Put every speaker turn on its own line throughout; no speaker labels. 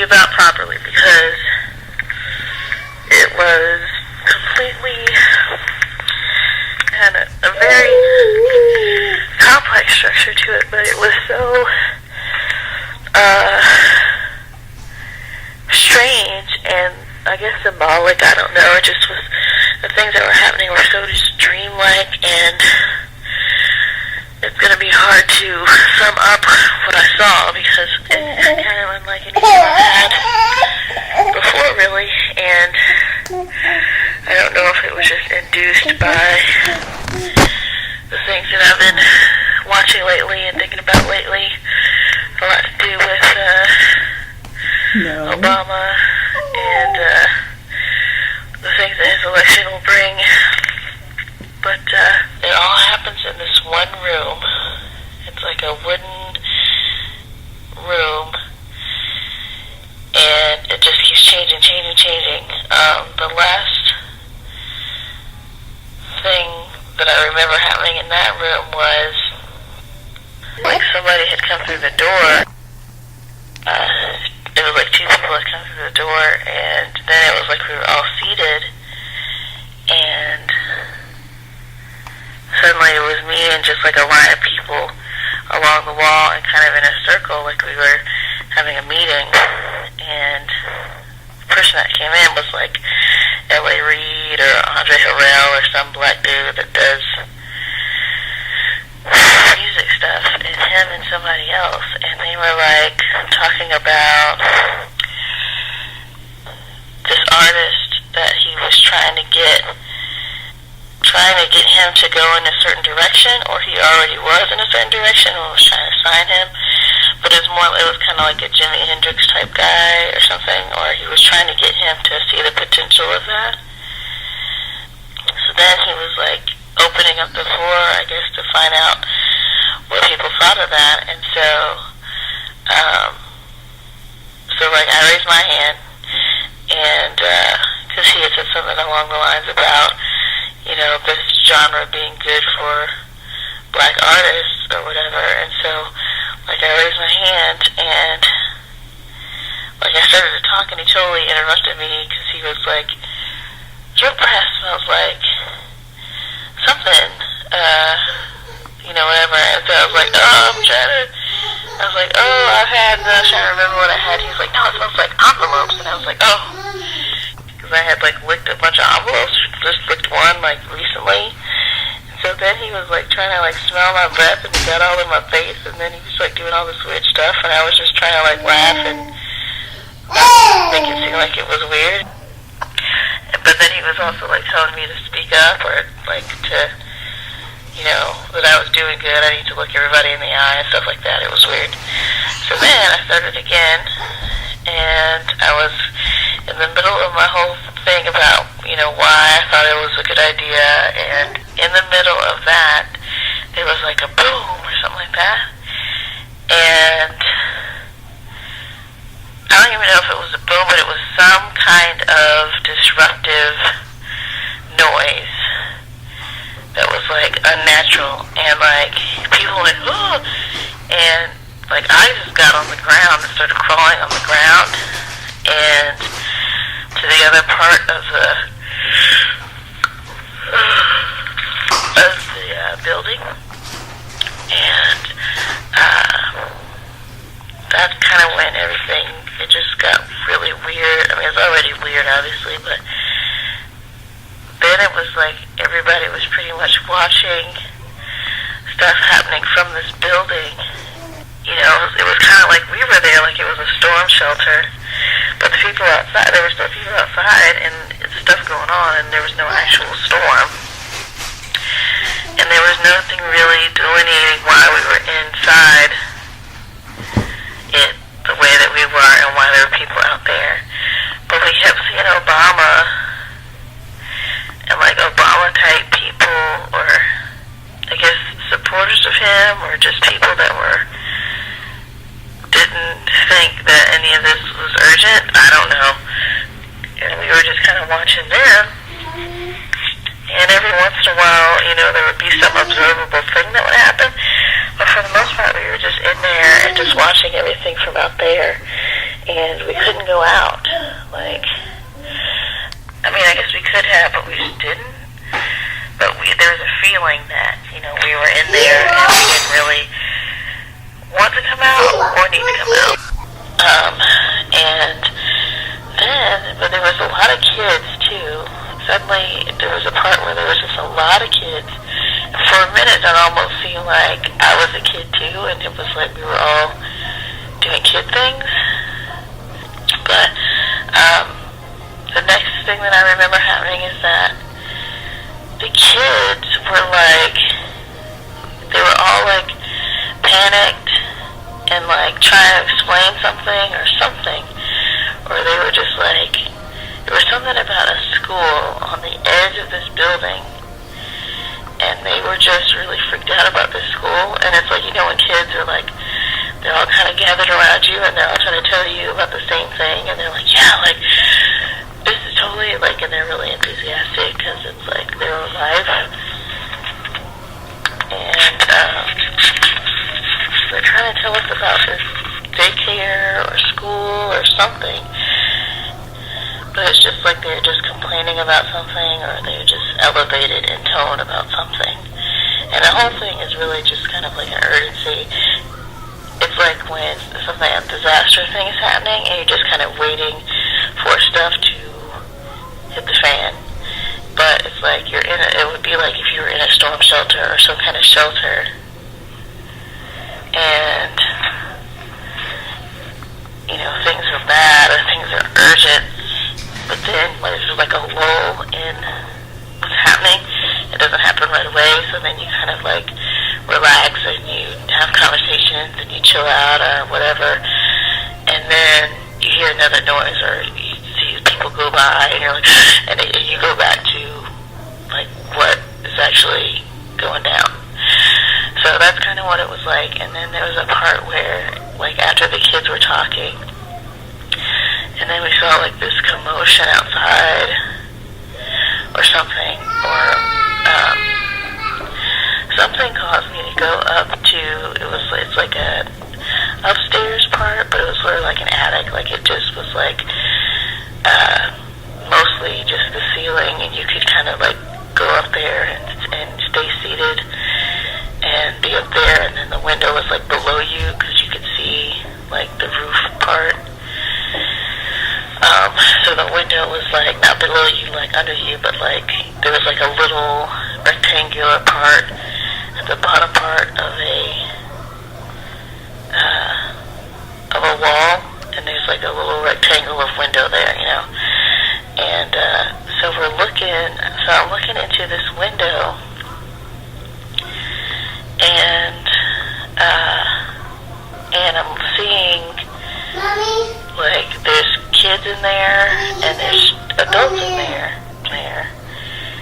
you about properly, because it was completely had a very complex structure to it, but it was so strange and I guess symbolic. I don't know. It just was, the things that were happening were so just dreamlike, and it's going to be hard to sum up what I saw because it's kind of unlike anything I've had before, really. And I don't know if it was just induced by the things that I've been watching lately and thinking about lately. A lot to do with Obama and the things that his election will bring. But it all happens in this one room. It's like a wooden room, and it just keeps changing. The last thing that I remember happening in that room was like somebody had come through the door. It was like two people had come through the door, and then it was like we were all seated, and suddenly it was me and just like a line of people along the wall and kind of in a circle, like we were having a meeting. And the person that came in was like L.A. Reid or Andre Harrell or some black dude that does music stuff, and him and somebody else, and they were like talking about this artist that he was trying to get him to go in a certain direction, or he already was in a certain direction and was trying to sign him. But it was kind of like a Jimi Hendrix type guy or something, or he was trying to get him to see the potential of that. So then he was like opening up the floor, I guess, to find out what people thought of that. And so like I raised my hand, and because he had said something along the lines about, you know, this genre being good for black artists or whatever. And so like I raised my hand, and like I started to talk, and he totally interrupted me because he was like, your breath smells like something, you know, whatever. And so I was like, I was like, I've had, I'm trying to remember what I had. He was like, no, it smells like envelopes. And I was like, because I had like licked a bunch of envelopes, just licked one like recently. And so then he was like trying to like smell my breath, and he got all in my face, and then he was like doing all this weird stuff, and I was just trying to like laugh and make it seem like it was weird. But then he was also like telling me to speak up, or like to, you know, that I was doing good, I need to look everybody in the eye and stuff like that. It was weird. So then I started again, and I was in the middle of my whole thing about, you know, why I thought it was a good idea, and in the middle of that, there was like a boom or something like that, and I don't even know if it was a boom, but it was some kind of disruptive noise that was like unnatural, and like people went, ooh, and like I just got on the ground and started crawling on the ground and to the other part of the building, and that's kind of when everything, it just got really weird. I mean, it's already weird, obviously, but then it was like everybody was pretty much watching stuff happening from this building. You know, it was kind of like we were there, like it was a storm shelter, but the people outside, there were still people outside, and stuff going on, and there was no actual storm. And there was nothing really delineating why we were inside it the way that we were, and why there were people out there. But we kept seeing Obama, and like Obama-type people, or I guess supporters of him, or just people that didn't think that any of this was urgent. I don't know. And we were just kind of watching them. And every once in a while, you know, there would be some observable thing that would happen. But for the most part, we were just suddenly there was a part where there was just a lot of kids. And for a minute, it almost seemed like I was a kid too, and it was like we were all doing kid things. But the next thing that I remember happening is that the kids were like, they were all like panicked and like trying to explain something, or they were just like, there was something about a school on the edge of this building, and they were just really freaked out about this school. And it's like, you know, when kids are like, they're all kind of gathered around you and they're all trying to tell you about the same thing, and they're like, yeah, like, this is totally, like, and they're really enthusiastic because it's like their own life. And they're trying to tell us about this daycare or school or something, but it's just like they're just complaining about something, or they're just elevated in tone about something. And the whole thing is really just kind of like an urgency. It's like when something, a disaster thing is happening, and you're just kind of waiting for stuff to hit the fan. But it's like you're in it would be like if you were in a storm shelter or some kind of shelter, and you know, things are bad or things are urgent, but then there's like a lull in what's happening. It doesn't happen right away, so then you kind of like relax and you have conversations and you chill out or whatever, and then you hear another noise or you see people go by, and you're like, and you go back to like what is actually going down. So that's kind of what it was like. And then there was a part where, like, after the kids were talking, and then we saw like this commotion outside or something, or something caused me to go up to, it's like a upstairs part, but it was sort of like an attic. Like, it just was like mostly just the ceiling, and you could kind of like go up there and stay seated and be up there, and then the window was like below you because you could see like the roof part. So the window was like not below you, like under you, but like there was like a little rectangular part at the bottom part of a wall, and there's like a little rectangle of window there, you know. And so I'm looking into this window, and I'm seeing, like, there's kids in there and there's adults in there.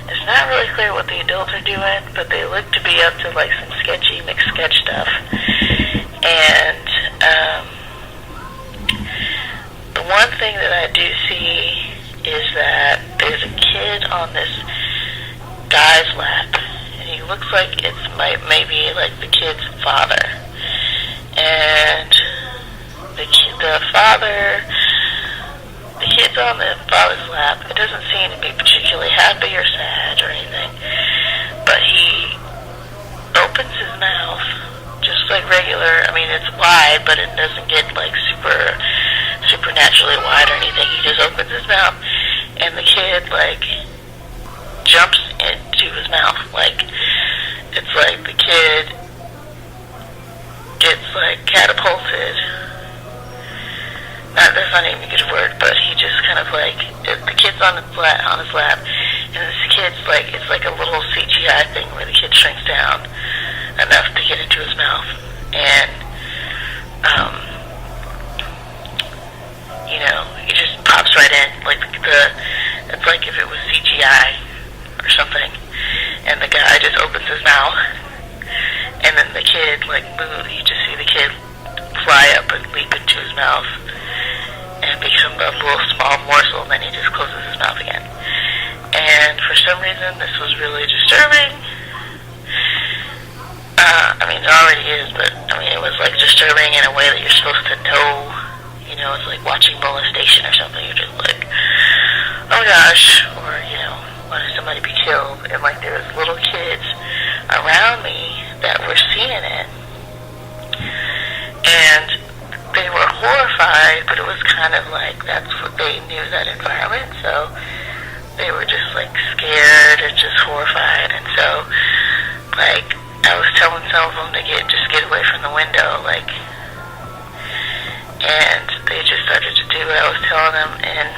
It's not really clear what the adults are doing, but they look to be up to like some sketchy mixed sketch stuff. And the one thing that I do see is that there's a kid on this guy's lap, and he looks like it's maybe like the kid's father. And the kid's on the father's lap. It doesn't seem to be particularly happy or sad or anything, but he opens his mouth just like regular. I mean, it's wide, but it doesn't get like supernaturally wide or anything. He just opens his mouth, and the kid like jumps into his mouth. Like, it's like the kid gets like catapulted. That's not even a good word, but he just kind of like, the kid's on his lap, and this kid's like, it's like a little CGI thing where the kid shrinks down enough to get into his mouth, and you know, he just pops right in, like it's like if it was CGI or something, and the guy just opens his mouth, and then the kid like moves. You just see the kid fly up and leap into his mouth and become a little small morsel, and then he just closes his mouth again. And for some reason, this was really disturbing. I mean, it already is, but I mean, it was like disturbing in a way that you're supposed to know. You know, it's like watching molestation or something. You're just like, oh gosh, or you know, why did somebody be killed? And like, there was little kids around me that were seeing it, and they were horrified, but it was kind of like that's what they knew, that environment. So they were just like scared or just horrified. And so, like, I was telling some of them to just get away from the window, like, and they just started to do what I was telling them, and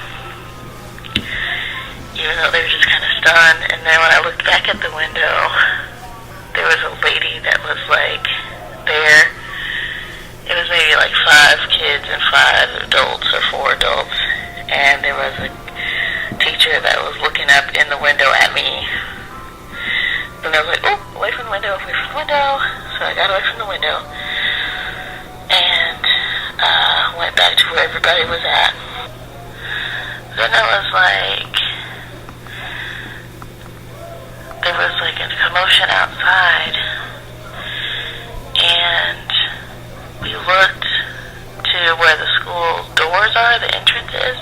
even though they were just kind of stunned. And then when I looked back at the window, there was a lady that was like there. It was maybe like 5 kids and 5 adults or 4 adults, and there was a teacher that was looking up in the window at me. And I was like, oh, away from the window, away from the window. So I got away from the window and went back to where everybody was at. Then I was like, there was like a commotion outside, and we looked to where the school doors are, the entrance is,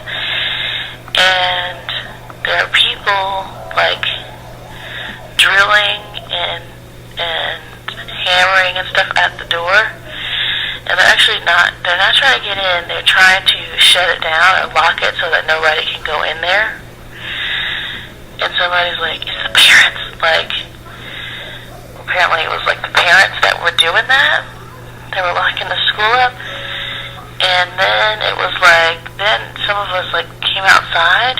and there are people like drilling and hammering and stuff at the door. And they're not trying to get in, they're trying to shut it down or lock it so that nobody can go in there. And somebody's like, it's the parents. Like, apparently it was like the parents that were doing that. They were locking the school up. And then it was like, then some of us like came outside.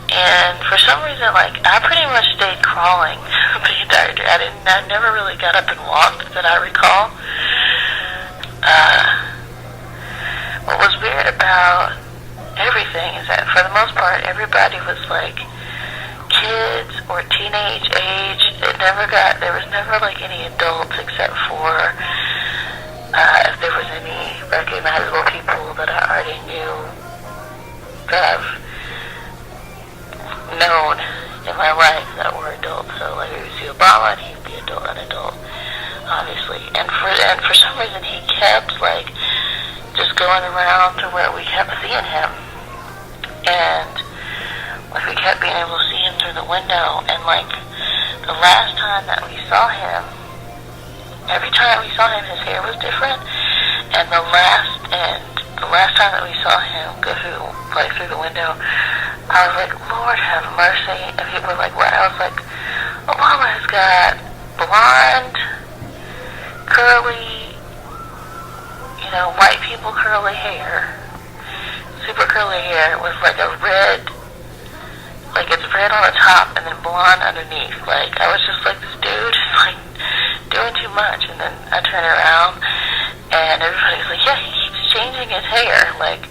And for some reason, like, I pretty much stayed crawling the entire day. I never really got up and walked that I recall. What was weird about everything is that for the most part, everybody was like kids or teenage age. There was never like any adults except for if there was any recognizable people that I already knew, that I've known in my life that were adults. So like we would see Obama and he'd be an adult, obviously. And for some reason he kept like just going around to where we kept seeing him. And like we kept being able to see him through the window. And like the last time that we saw him, every time we saw him his hair was different. And the last time that we saw him go through the window, I was like, Lord have mercy. And people were like, what? I was like, Obama has got blonde, curly, white people curly hair, super curly hair with like a red, like it's red on the top and then blonde underneath. Like I was just like, this dude is like doing too much. And then I turn around and everybody's like, yeah, he keeps changing his hair. Like,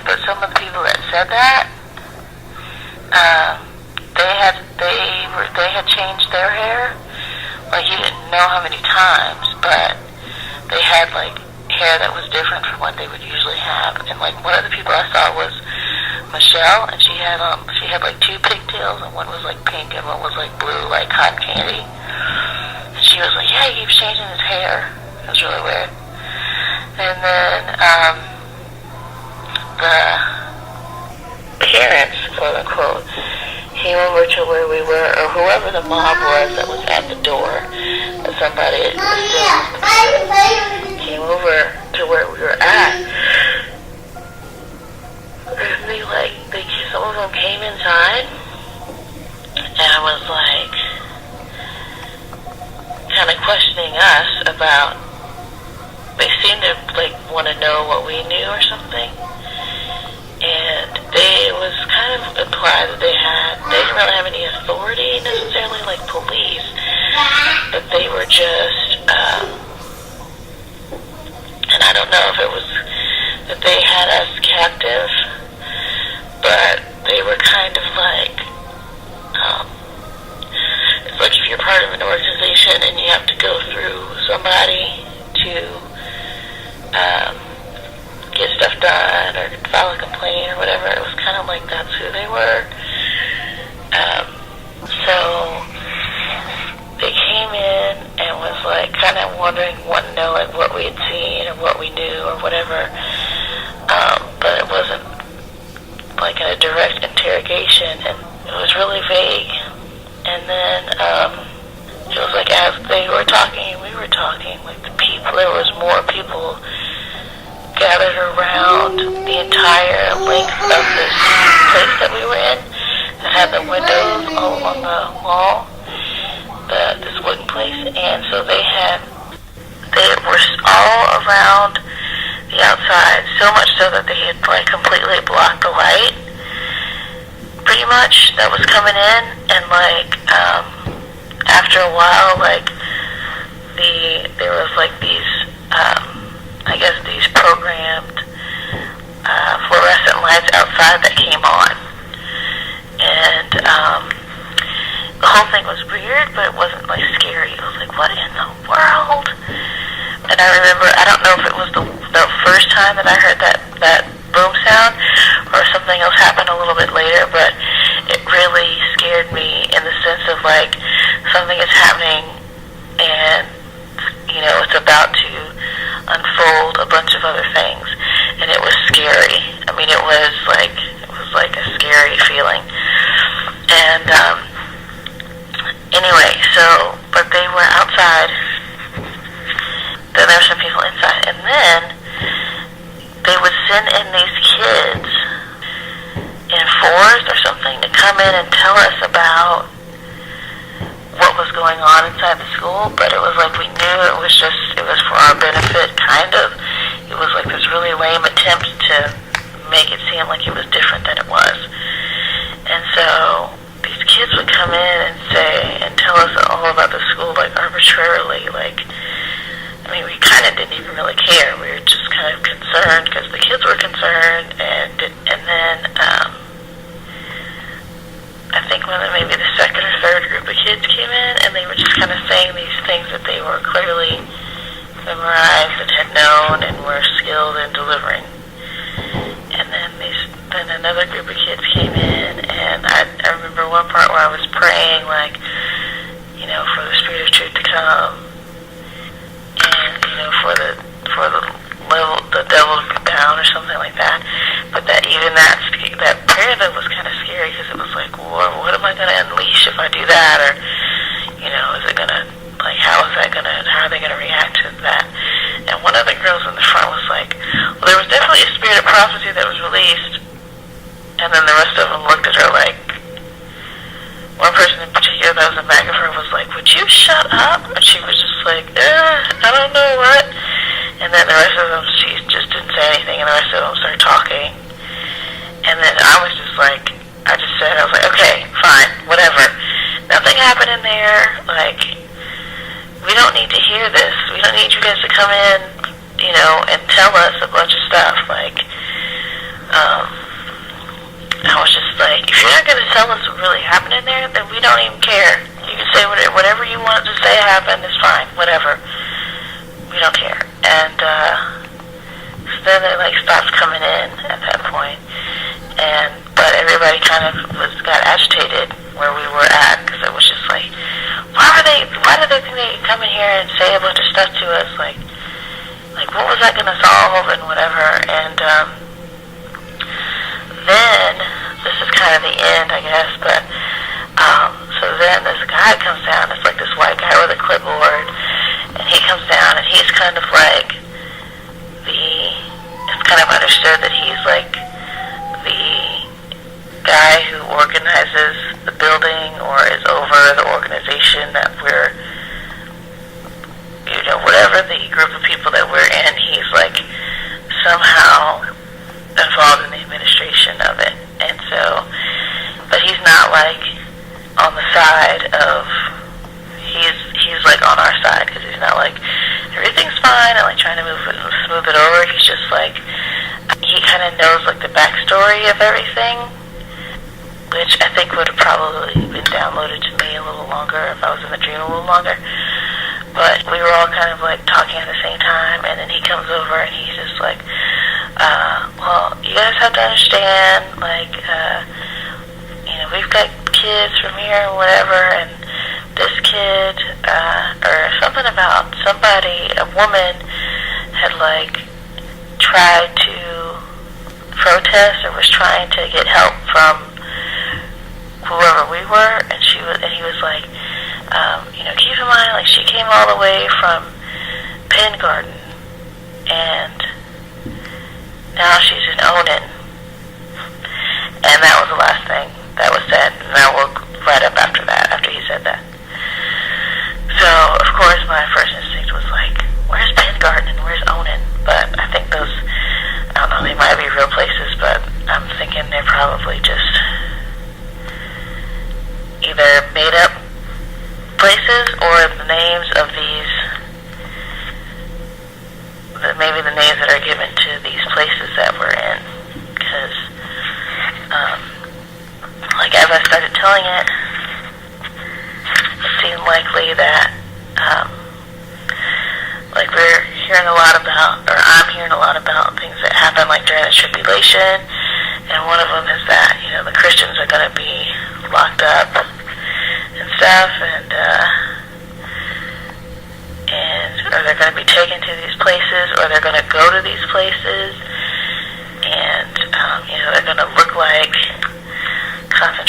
but some of the people that said that, they had changed their hair. Like you didn't know how many times, but they had like hair that was different from what they would usually have. And like one of the people I saw was Michelle, and she had like 2 pigtails, and one was like pink and one was like blue, like cotton candy. And she was like, yeah, he keeps changing his hair. It was really weird. And then the parents, quote unquote, came over to where we were, or whoever the mob was that was at the door, that somebody came over to where we were at. And some of them came inside, and I was like, kind of questioning us about, they seemed to like want to know what we knew or something. And it was kind of implied that they didn't really have any authority necessarily, like police, but they were just, and I don't know if it was that they had us captive, but they were kind of like, it's like if you're part of an organization and you have to go through somebody to get stuff done or file a complaint or whatever. It was kind of like that's who they were. So they came in and was like kind of wanting to know like what we had seen or what we knew or whatever. But it wasn't like in a direct interrogation, and it was really vague. And then it was like as they were talking and we were talking, like there was more people gathered around the entire length of this place that we were in. the windows all along the wall, this wooden place, and so they were all around the outside, so much so that they had like completely blocked the light, pretty much, that was coming in, and like after a while, like there was like these I guess these programmed fluorescent lights outside that came on, and the whole thing was weird, but it wasn't like scary. It was like, what in the world? And I remember, I don't know if it was the first time that I heard that boom sound, or something else happened a little bit later, but it really scared me in the sense of like something is happening and it's about to unfold a bunch of other things, and it was scary. I mean, it was like a scary feeling. And anyway, so but they were outside. Then there were some people inside, and then they would send in these kids in fours or something to come in and tell us about what was going on inside the school, but it was like we knew it was for our benefit, kind of. It was like this really lame attempt to make it seem like it was different than it was. And so these kids would come in and say and tell us all about the school, like arbitrarily, like, I mean, we kind of didn't even really care. We were just kind of concerned because the kids were concerned, and then I think maybe the second or third group of kids came in, and they were just kind of saying these things that they were clearly memorized and had known and were skilled in delivering. And then another group of kids came in, and I remember one part where I was praying, like, for the Spirit of Truth to come, and for the devil to be bound or something like that. But that prayer that was kind of scary, because it was like, well, what am I going to unleash if I do that? Or is it going to, like, how are they going to react to that? And one of the girls in the front was like, well, there was definitely a spirit of prophecy that was released. And then the rest of them looked at her like, one person in particular that was a magnifier was like, would you shut up? And she was just like, I don't know what. And then the rest of them, she just didn't say anything, and the rest of them started talking. And then I was just like, I was like, okay, fine, whatever. Nothing happened in there. Like, we don't need to hear this. We don't need you guys to come in, and tell us a bunch of stuff. Like, I was just like, if you're not going to tell us what really happened in there, then we don't even care. You can say whatever you want to say happened is fine, whatever. We don't care. And so then they like stopped coming in at that point. But everybody kind of got agitated where we were at, because it was just like, why did they think they could come in here and say a bunch of stuff to us? Like what was that going to solve and whatever? And then, this is kind of the end, I guess, but so then this guy comes down. It's like this white guy with a clipboard, and he comes down, and he's kind of like it's kind of understood that he's like the guy who organizes the building or is over the organization that we're, whatever the group of people that we're in, he's like somehow involved in the administration of it. And so, but he's not like on the side of, he's like on our side, because he's not like, everything's fine, and like trying to smooth it over. He's just like, he kind of knows like the backstory of everything, which I think would have probably been downloaded to me a little longer if I was in the dream a little longer. But we were all kind of like talking at the same time, and then he comes over and he's just like, well, you guys have to understand, like, we've got kids from here or whatever, and this kid, or something about a woman had like tried to protest or was trying to get help from whoever we were, and he was like, keep in mind, like, she came all the way from Penn Garden, and now she's in Onan. And that was the last thing that was said. And I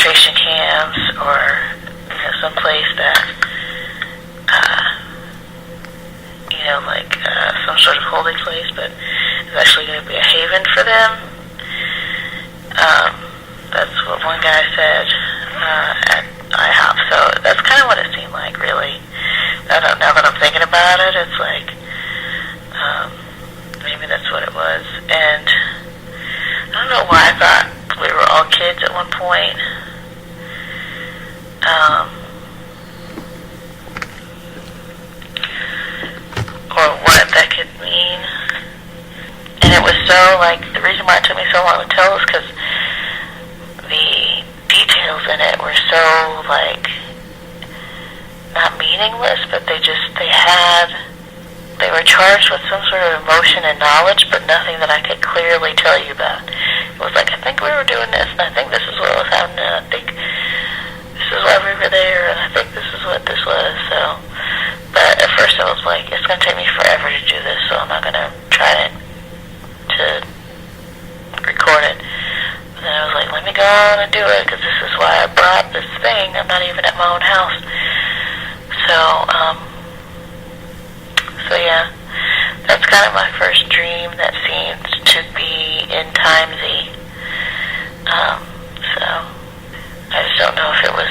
concentration camps or someplace that like some sort of holy place, but it's actually going to be a haven for them. That's what one guy said at IHOP. So that's kind of what it seemed like, really. Now that I'm thinking about it, it's like maybe that's what it was. And I don't know why I thought we were all kids at one point. Or what that could mean. And it was so, the reason why it took me so long to tell is because the details in it were so, not meaningless, but they were charged with some sort of emotion and knowledge, but nothing that I could clearly tell you about. It was like, I think we were doing this, and I think this is what was happening, and I think this is why we were there, and I think this is what this was, so. But at first I was like, it's going to take me forever to do this, so I'm not going to try to record it. But then I was like, let me go on and do it, because this is why I brought this thing. I'm not even at my own house. So yeah, that's kind of my first dream that seems to be EndTimesy. So I just don't know if it was,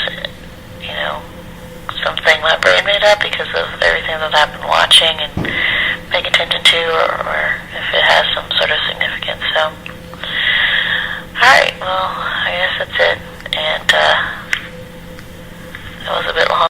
something my brain made up because of everything that I've been watching and paying attention to, or if